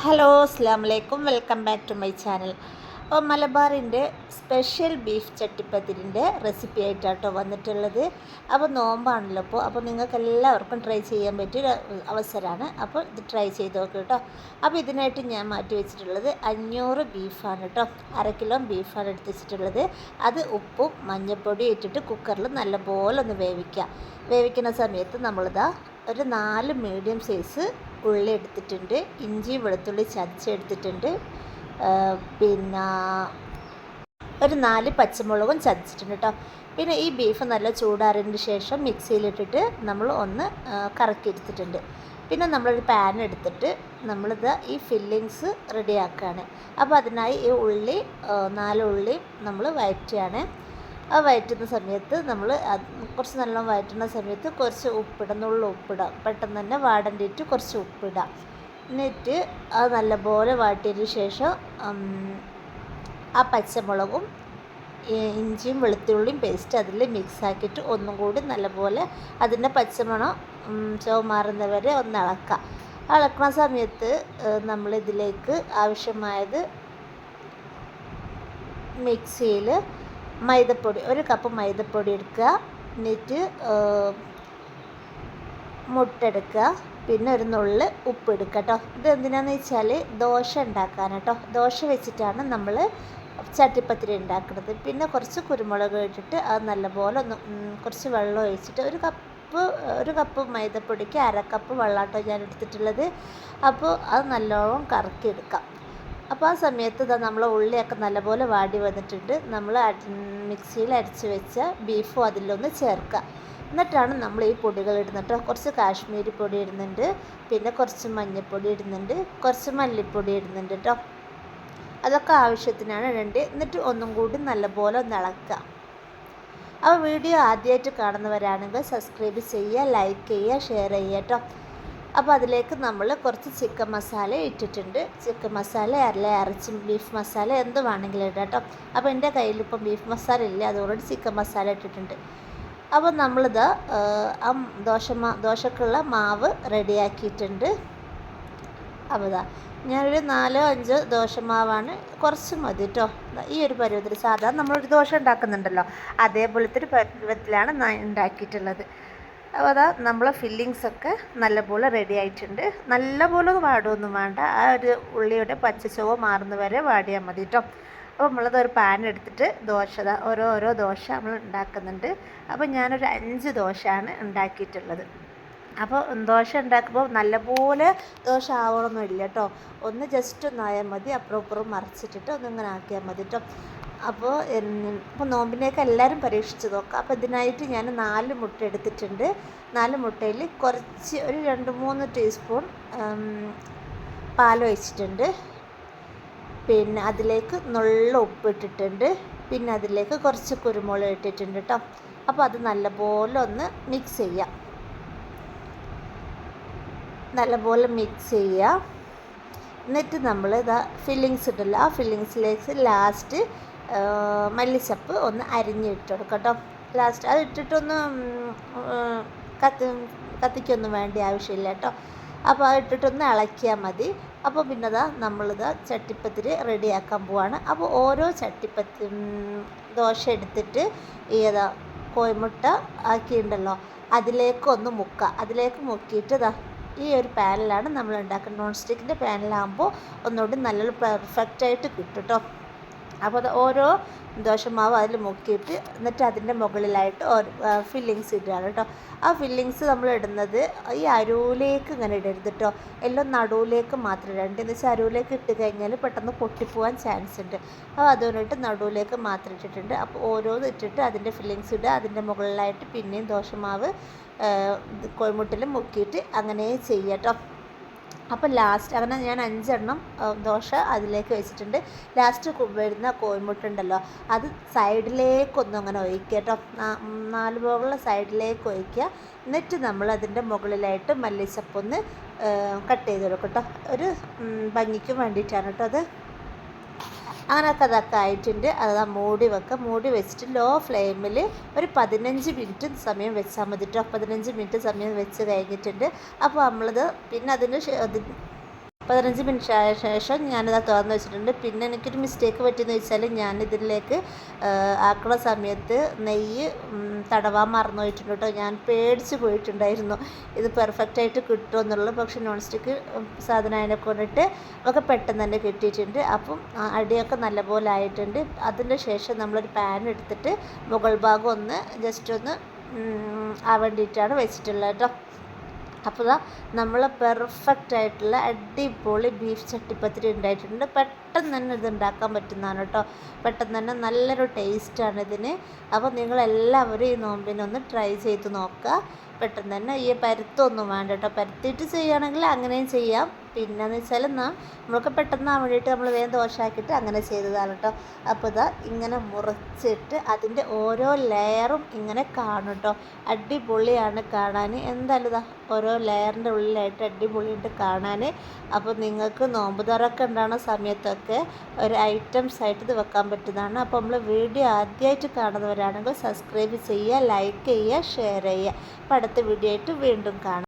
Hello അസ്സാം വലൈക്കും, welcome back to my channel. അപ്പോൾ മലബാറിൻ്റെ സ്പെഷ്യൽ ബീഫ് ചട്ടിപ്പത്തിരിൻ്റെ റെസിപ്പി ആയിട്ടാട്ടോ വന്നിട്ടുള്ളത്. അപ്പോൾ നോമ്പാണല്ലോ അപ്പോൾ നിങ്ങൾക്ക് എല്ലാവർക്കും ട്രൈ ചെയ്യാൻ പറ്റിയൊരു അവസരമാണ്. അപ്പോൾ ഇത് ട്രൈ ചെയ്ത് നോക്കുക കേട്ടോ. അപ്പോൾ ഇതിനായിട്ട് ഞാൻ മാറ്റി വെച്ചിട്ടുള്ളത് 500 ബീഫാണ് കേട്ടോ. 1/2 കിലോ ബീഫാണ് എടുത്ത് വെച്ചിട്ടുള്ളത്. അത് ഉപ്പും മഞ്ഞൾപ്പൊടിയും ഇട്ടിട്ട് കുക്കറിൽ നല്ലപോലെ ഒന്ന് വേവിക്കുന്ന സമയത്ത് നമ്മളിതാ ഒരു 4 മീഡിയം സൈസ് ഉള്ളി എടുത്തിട്ടുണ്ട്, ഇഞ്ചി വെളുത്തുള്ളി ചതച്ചെടുത്തിട്ടുണ്ട്, പിന്നെ ഒരു 4 പച്ചമുളകും ചതച്ചിട്ടുണ്ട് കേട്ടോ. പിന്നെ ഈ ബീഫ് നല്ല ചൂടാറിയതിന് ശേഷം മിക്സിയിലിട്ടിട്ട് നമ്മൾ ഒന്ന് കറക്കിയെടുത്തിട്ടുണ്ട്. പിന്നെ നമ്മളൊരു പാൻ എടുത്തിട്ട് നമ്മളിത് ഈ ഫില്ലിങ്സ് റെഡിയാക്കുകയാണ്. അപ്പോൾ അതിനായി ഈ 4 ഉള്ളി നമ്മൾ വഴറ്റുകയാണ്. ആ വഴറ്റുന്ന സമയത്ത് നമ്മൾ കുറച്ച് നല്ലോണം വഴറ്റുന്ന സമയത്ത് കുറച്ച് ഉപ്പിടാം, പെട്ടെന്ന് തന്നെ വാടേണ്ടിയിട്ട് കുറച്ച് ഉപ്പിടാം. എന്നിട്ട് അത് നല്ലപോലെ വാട്ടിയതിന് ശേഷം ആ പച്ചമുളകും ഇഞ്ചിയും വെളുത്തുള്ളിയും പേസ്റ്റ് അതിൽ മിക്സാക്കിയിട്ട് ഒന്നും കൂടി നല്ലപോലെ അതിൻ്റെ പച്ചമണം ചുവ മാറുന്നവരെ ഒന്ന് ഇളക്കുന്ന സമയത്ത് നമ്മളിതിലേക്ക് ആവശ്യമായത് മിക്സിയിൽ മൈദപ്പൊടി 1 കപ്പ് മൈദപ്പൊടി എടുക്കുക, എന്നിട്ട് മുട്ട എടുക്കുക, പിന്നെ ഒരു നുള്ള് ഉപ്പ് എടുക്കുക കേട്ടോ. ഇത് എന്തിനാന്ന് വെച്ചാൽ ദോശ ഉണ്ടാക്കാൻ കേട്ടോ. ദോശ വെച്ചിട്ടാണ് നമ്മൾ ചട്ടിപ്പത്തിരി ഉണ്ടാക്കുന്നത്. പിന്നെ കുറച്ച് കുരുമുളക് ഇട്ടിട്ട് അത് നല്ലപോലെ ഒന്ന് കുറച്ച് വെള്ളം ഒഴിച്ചിട്ട് ഒരു കപ്പ് മൈദപ്പൊടിക്ക് 1/2 കപ്പ് വെള്ളാട്ടോ ഞാൻ എടുത്തിട്ടുള്ളത്. അപ്പോൾ അത് നല്ലോണം കറക്കിയെടുക്കാം. അപ്പോൾ ആ സമയത്ത് നമ്മൾ ഉള്ളിയൊക്കെ നല്ലപോലെ വാടി വന്നിട്ടുണ്ട്. നമ്മൾ മിക്സിയിൽ അരച്ച് വെച്ച ബീഫും അതിലൊന്ന് ചേർക്കുക. എന്നിട്ടാണ് നമ്മൾ ഈ പൊടികൾ ഇടുന്നത് കേട്ടോ. കുറച്ച് കാശ്മീരി പൊടി ഇടുന്നുണ്ട്, പിന്നെ കുറച്ച് മഞ്ഞൾപ്പൊടി ഇടുന്നുണ്ട്, കുറച്ച് മല്ലിപ്പൊടി ഇടുന്നുണ്ട് കേട്ടോ. അതൊക്കെ ആവശ്യത്തിനാണ് ഇടേണ്ടത്. എന്നിട്ട് ഒന്നും കൂടി നല്ലപോലെ ഒന്ന് ഇളക്കുക. അപ്പോൾ വീഡിയോ ആദ്യമായിട്ട് കാണുന്നവരാണെങ്കിൽ സബ്സ്ക്രൈബ് ചെയ്യുക, ലൈക്ക് ചെയ്യുക, ഷെയർ ചെയ്യുക കേട്ടോ. അപ്പോൾ അതിലേക്ക് നമ്മൾ കുറച്ച് ചിക്കൻ മസാല ഇട്ടിട്ടുണ്ട്. ചിക്കൻ മസാല ഇറച്ചി ബീഫ് മസാല എന്ത് വേണമെങ്കിലും ഇടാം കേട്ടോ. അപ്പോൾ എൻ്റെ കയ്യിലിപ്പം ബീഫ് മസാല ഇല്ല, അതുകൊണ്ട് ചിക്കൻ മസാല ഇട്ടിട്ടുണ്ട്. അപ്പോൾ നമ്മളിത് ആ ദോശക്കുള്ള മാവ് റെഡിയാക്കിയിട്ടുണ്ട്. അപ്പോൾ ഞാനൊരു 4-5 ദോശമാവാണ്, കുറച്ച് മതി കേട്ടോ. ഈ ഒരു പരുവത്തിൽ സാധാരണ നമ്മളൊരു ദോശ ഉണ്ടാക്കുന്നുണ്ടല്ലോ, അതേപോലത്തെ ഒരു പരുവത്തിലാണ് ഉണ്ടാക്കിയിട്ടുള്ളത്. അപ്പോൾ നമ്മളെ ഫില്ലിങ്സൊക്കെ നല്ലപോലെ റെഡി ആയിട്ടുണ്ട്. നല്ലപോലെ വാടുമൊന്നും വേണ്ട, ആ ഒരു ഉള്ളിയുടെ പച്ചച്ചുവ മാറുന്ന വരെ വാടിയാൽ മതി കേട്ടോ. അപ്പോൾ നമ്മളതൊരു പാൻ എടുത്തിട്ട് ഓരോ ദോശ നമ്മൾ ഉണ്ടാക്കുന്നുണ്ട്. അപ്പോൾ ഞാനൊരു 5 ദോശയാണ് ഉണ്ടാക്കിയിട്ടുള്ളത്. അപ്പോൾ ദോശ ഉണ്ടാക്കുമ്പോൾ നല്ലപോലെ ദോശ ആവണമെന്നില്ല കേട്ടോ. ഒന്ന് ജസ്റ്റ് ഒന്നായാൽ മതി, അപ്പുറം ഇപ്പുറം മറിച്ചിട്ടിട്ട് ഒന്നിങ്ങനെ ആക്കിയാൽ മതി കേട്ടോ. അപ്പോൾ നോമ്പിനേക്ക് എല്ലാവരും പരീക്ഷിച്ച് നോക്കാം. അപ്പോൾ ഇതിനായിട്ട് ഞാൻ 4 മുട്ട എടുത്തിട്ടുണ്ട്. 4 മുട്ടയിൽ കുറച്ച് ഒരു 2-3 ടീസ്പൂൺ പാലൊഴിച്ചിട്ടുണ്ട്. പിന്നെ അതിലേക്ക് നുള്ള ഉപ്പിട്ടിട്ടുണ്ട്. പിന്നെ അതിലേക്ക് കുറച്ച് കുരുമുളക് ഇട്ടിട്ടുണ്ട് കേട്ടോ. അപ്പോൾ അത് നല്ലപോലെ ഒന്ന് മിക്സ് ചെയ്യുക. നല്ലപോലെ മിക്സ് ചെയ്യുക. എന്നിട്ട് നമ്മൾ ഫില്ലിങ്സ് ഇട്ടല്ലോ, ആ ഫില്ലിങ്സിലേക്ക് ലാസ്റ്റ് മല്ലിച്ചപ്പ് ഒന്ന് അരിഞ്ഞിട്ട് കൊടുക്കാം കേട്ടോ. ലാസ്റ്റ് അത് ഇട്ടിട്ടൊന്ന് കത്തിക്കൊന്നും വേണ്ട ആവശ്യമില്ല കേട്ടോ. അപ്പോൾ അത് ഇട്ടിട്ടൊന്ന് ഇളക്കിയാൽ മതി. അപ്പോൾ പിന്നെ നമ്മളിത് ചട്ടിപ്പത്തിരി റെഡിയാക്കാൻ പോവാണ്. അപ്പോൾ ഓരോ ദോശ എടുത്തിട്ട് കോഴിമുട്ട ആക്കിയിട്ടുണ്ടല്ലോ അതിലേക്ക് മുക്കിയിട്ട് ഈ ഒരു പാനിലാണ് നമ്മൾ ഉണ്ടാക്കുന്നത്. നോൺ സ്റ്റിക്കിൻ്റെ പാനിലാകുമ്പോൾ ഒന്നുകൂടി നല്ലൊരു പെർഫെക്റ്റായിട്ട് കിട്ടും കേട്ടോ. അപ്പോൾ ഓരോ ദോശമാവ് അതിൽ മുക്കിയിട്ട് എന്നിട്ട് അതിൻ്റെ മുകളിലായിട്ട് ഫില്ലിങ്സ് ഇടുകയാണ് കേട്ടോ. ആ ഫില്ലിങ്സ് നമ്മൾ ഇടുന്നത് ഈ അരുവിലേക്ക് ഇങ്ങനെ ഇടരുത് കേട്ടോ, എല്ലാം നടുവിലേക്ക് മാത്രം ഇടേണ്ടത്. എന്ന് വെച്ചാൽ അരുവിലേക്ക് ഇട്ട് കഴിഞ്ഞാൽ പെട്ടെന്ന് പൊട്ടിപ്പോവാൻ ചാൻസ് ഉണ്ട്. അപ്പോൾ അതുകൊണ്ടിട്ട് നടുവിലേക്ക് മാത്രം ഇട്ടിട്ടുണ്ട്. അപ്പോൾ ഓരോന്ന് ഇട്ടിട്ട് അതിൻ്റെ ഫില്ലിങ്സ് ഇടുക, അതിൻ്റെ മുകളിലായിട്ട് പിന്നെയും ദോശമാവ് കോഴിമുട്ടയിൽ മുക്കിയിട്ട് അങ്ങനെ ചെയ്യുക കേട്ടോ. അപ്പോൾ ലാസ്റ്റ് അങ്ങനെ ഞാൻ 5 എണ്ണം ദോശ അതിലേക്ക് വെച്ചിട്ടുണ്ട്. ലാസ്റ്റ് വരുന്ന കോഴിമുട്ട ഉണ്ടല്ലോ അത് സൈഡിലേക്കൊന്നും അങ്ങനെ ഒഴിക്കുക കേട്ടോ. 4 ഭാഗമുള്ള സൈഡിലേക്ക് ഒഴിക്കുക. എന്നിട്ട് നമ്മൾ അതിൻ്റെ മുകളിലായിട്ട് മല്ലിച്ചപ്പൊന്ന് കട്ട് ചെയ്ത് കൊടുക്കും കേട്ടോ. ഒരു ഭംഗിക്ക് വേണ്ടിയിട്ടാണ് കേട്ടോ അത്. അങ്ങനെയൊക്കെ അതൊക്കെ ആയിട്ടുണ്ട്. അത് മൂടി വെച്ചിട്ട് ലോ ഫ്ലെയിമിൽ ഒരു 15 മിനിറ്റ് സമയം വെച്ചാൽ മതി കേട്ടോ. 15 മിനിറ്റ് സമയം വെച്ച് കഴിഞ്ഞിട്ടുണ്ട്. അപ്പോൾ നമ്മളത് പിന്നെ 15 മിനിറ്റ് ആയ ശേഷം ഞാനിത് തുറന്ന് വെച്ചിട്ടുണ്ട്. പിന്നെ എനിക്കൊരു മിസ്റ്റേക്ക് പറ്റിയെന്ന് വെച്ചാൽ ഞാൻ ഇതിലേക്ക് ആക്കുന്ന സമയത്ത് നെയ്യ് തടവാൻ മറന്നു പോയിട്ടുണ്ട് കേട്ടോ. ഞാൻ പേടിച്ച് പോയിട്ടുണ്ടായിരുന്നു ഇത് പെർഫെക്റ്റായിട്ട് കിട്ടുമെന്നുള്ളത്. പക്ഷേ നോൺ സ്റ്റിക്ക് സാധനം അതിനെ കൊണ്ടിട്ട് ഒക്കെ പെട്ടെന്ന് തന്നെ കിട്ടിയിട്ടുണ്ട്. അപ്പം അടിയൊക്കെ നല്ലപോലെ ആയിട്ടുണ്ട്. അതിന് ശേഷം നമ്മളൊരു പാൻ എടുത്തിട്ട് മുകൾ ഭാഗം ഒന്ന് ജസ്റ്റ് ഒന്ന് വേണ്ടിയിട്ടാണ് വെച്ചിട്ടുള്ളത് കേട്ടോ. അപ്പോൾ നമ്മൾ പെർഫെക്റ്റ് ആയിട്ടുള്ള അടിപൊളി ബീഫ് ചട്ടിപ്പത്തിരി ഉണ്ടായിട്ടുണ്ട്. പെട്ടെന്ന് തന്നെ ഇത് ഉണ്ടാക്കാൻ പറ്റുന്നതാണ് കേട്ടോ. പെട്ടെന്ന് തന്നെ നല്ലൊരു ടേസ്റ്റാണ് ഇതിന്. അപ്പോൾ നിങ്ങളെല്ലാവരും ഈ നോമ്പിനൊന്ന് ട്രൈ ചെയ്ത് നോക്കുക. പെട്ടെന്ന് തന്നെ ഈ പരുത്തൊന്നും വേണ്ട കേട്ടോ. പരുത്തിയിട്ട് ചെയ്യുകയാണെങ്കിൽ അങ്ങനെയും ചെയ്യാം. പിന്നെയെന്ന് വെച്ചാൽ നമ്മൾക്ക് പെട്ടെന്ന് വേണ്ടിയിട്ട് നമ്മൾ വേഗം ദോശയാക്കിയിട്ട് അങ്ങനെ ചെയ്തതാണ് കേട്ടോ. അപ്പോൾ ഇതാ ഇങ്ങനെ മുറിച്ചിട്ട് അതിൻ്റെ ഓരോ ലെയറും ഇങ്ങനെ കാണും കേട്ടോ. അടിപൊളിയാണ് കാണാൻ. എന്തായാലും ഇതാ ഓരോ ലെയറിൻ്റെ ഉള്ളിലായിട്ട് അടിപൊളിയായിട്ട് കാണാൻ. അപ്പോൾ നിങ്ങൾക്ക് നോമ്പ് തുറക്കെ ഉണ്ടാകുന്ന സമയത്തൊക്കെ ഒരു ഐറ്റംസ് ആയിട്ട് ഇത് വെക്കാൻ പറ്റുന്നതാണ്. അപ്പോൾ നമ്മൾ വീഡിയോ ആദ്യമായിട്ട് കാണുന്നവരാണെങ്കിൽ സബ്സ്ക്രൈബ് ചെയ്യുക, ലൈക്ക് ചെയ്യുക, ഷെയർ ചെയ്യുക. അപ്പോൾ അടുത്ത വീഡിയോ ആയിട്ട് വീണ്ടും കാണാം.